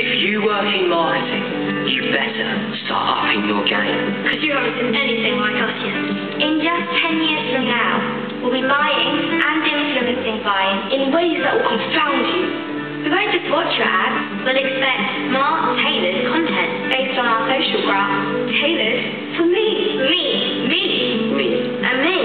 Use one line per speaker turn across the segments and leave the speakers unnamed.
If you work in marketing, you better start upping your game.
Because you haven't seen anything like us yet.
In just 10 years from now, we'll be buying and influencing buying
In ways that will confound you.
We won't just watch your ads, we'll expect smart, tailored content based on our social graph.
Tailored for me.
And me.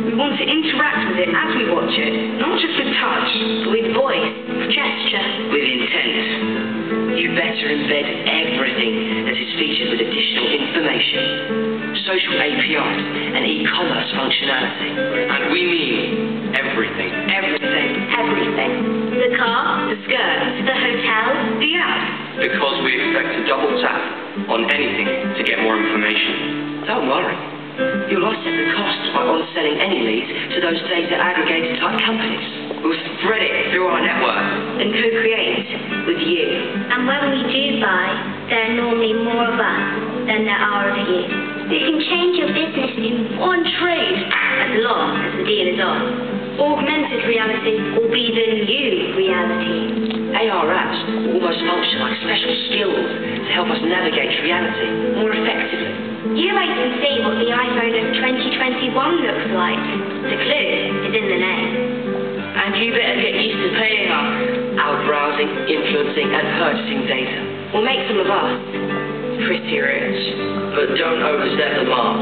We want to interact with it as we watch it, not just with touch,
But with voice, gesture.
With intent. You better embed everything that is featured with additional information, social APIs, and e-commerce functionality. And we mean everything.
Everything. The car,
the skirts,
the hotel,
the app.
Because we expect to double tap on anything to get more information. Don't worry. You'll offset the costs by on-selling any leads to those data aggregator type companies. We'll spread it through our network.
And co-create with you.
And when we do buy, there are normally more of us than there are of you. You can change your business in one trade as long as the deal is on.
Augmented reality will be the new reality.
AR apps almost function like special skills to help us navigate reality more effectively.
You wait and see what the iPhone of 2021 looks like. The clue is in the name.
And you better get used to paying us.
Our browsing, influencing, and purchasing data.
Will make some of us pretty rich.
But don't overstep the mark,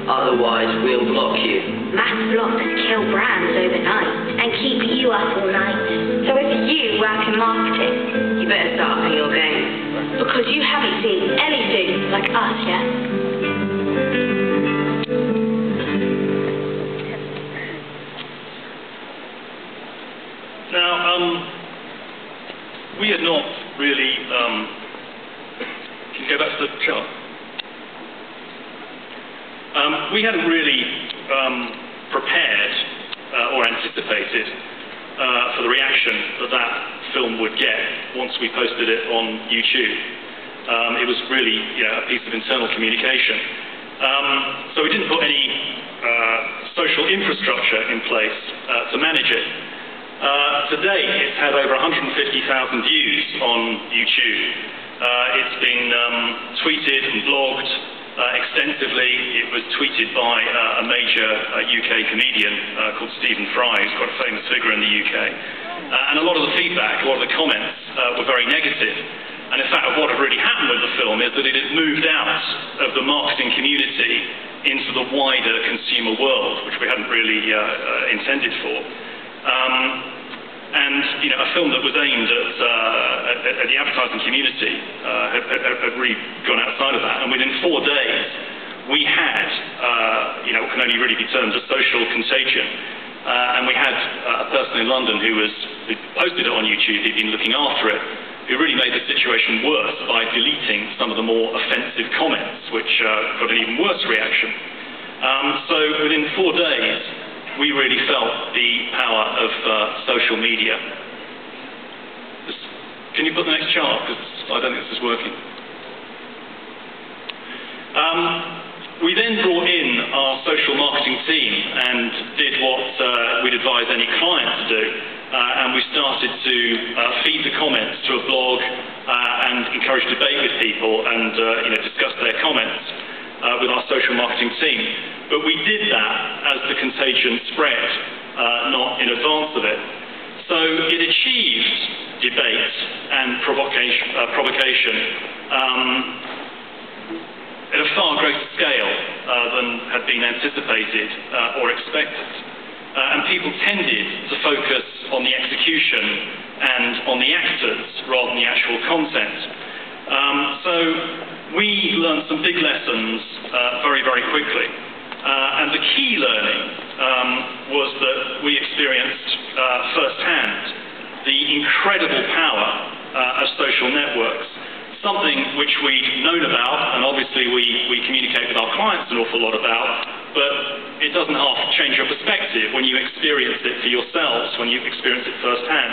otherwise we'll block you.
Mass blocks kill brands overnight and keep you up all night.
So if you work in marketing, you better start upping your game. Because you haven't seen anything like us yet.
Now, we had not really, can you go back to the chart? We hadn't really prepared or anticipated for the reaction that that film would get once we posted it on YouTube. It was really, a piece of internal communication. So we didn't put any social infrastructure in place to manage it. To date, it's had over 150,000 views on YouTube. It's been tweeted and blogged extensively. It was tweeted by a major UK comedian called Stephen Fry, who's quite a famous figure in the UK. And a lot of the feedback, a lot of the comments were very negative. And in fact, what had really happened with the film is that it had moved out of the marketing community into the wider consumer world, which we hadn't really intended for. And a film that was aimed at the advertising community had really gone outside of that. And within 4 days, we had what can only really be termed a social contagion. And we had a person in London who posted it on YouTube. He'd been looking after it, who really made the situation worse by deleting some of the more offensive comments, which got an even worse reaction. So within 4 days, we really felt the power of social media. Can you put the next chart? Because I don't think this is working. We then brought in our social marketing team and did what we'd advise any client to do. And we started to feed the comments to a blog and encourage debate with people and discuss their comments with our social marketing team. But we did that as the contagion spread, not in advance of it. So it achieved debate and provocation at a far greater scale than had been anticipated or expected. And people tended to focus on the execution and on the actors rather than the actual content. So we learned some big lessons very, very quickly. And the key learning was that we experienced firsthand the incredible power of social networks, something which we'd known about, and obviously we communicate with our clients an awful lot about, but it doesn't half change your perspective when you experience it for yourselves, when you experience it firsthand.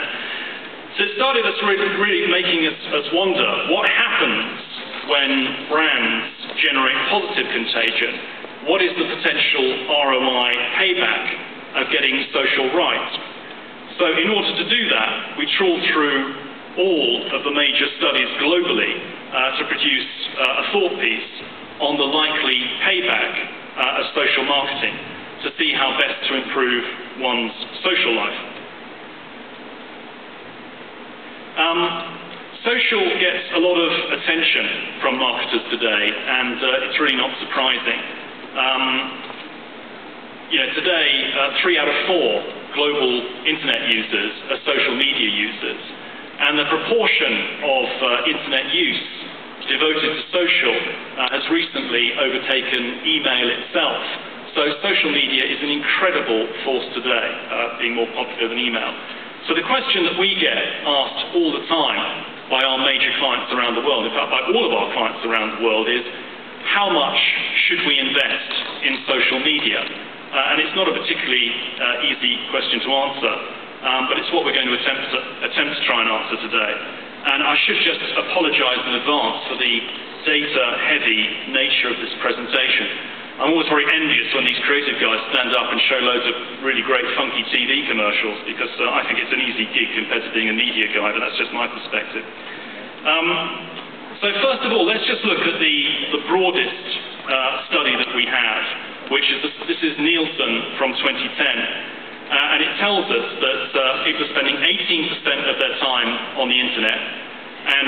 So it started us really making us wonder, what happens when brands generate positive contagion? What is the potential ROI payback of getting social right? So in order to do that, we trawled through all of the major studies globally to produce a thought piece on the likely payback of social marketing to see how best to improve one's social life. Social gets a lot of attention from marketers today, and it's really not surprising. Today, 3 out of 4 global internet users are social media users, and the proportion of internet use devoted to social has recently overtaken email itself. So social media is an incredible force today, being more popular than email. So the question that we get asked all the time by our major clients around the world, in fact by all of our clients around the world, is how much should we invest in social media? And it's not a particularly easy question to answer, but it's what we're going to attempt to try and answer today. And I should just apologise in advance for the data-heavy nature of this presentation. I'm always very envious when these creative guys stand up and show loads of really great funky TV commercials, because I think it's an easy gig compared to being a media guy, but that's just my perspective. So first of all, let's just look at the broadest study that we have, which is this is Nielsen from 2010, and it tells us that people are spending 18% of their time on the internet and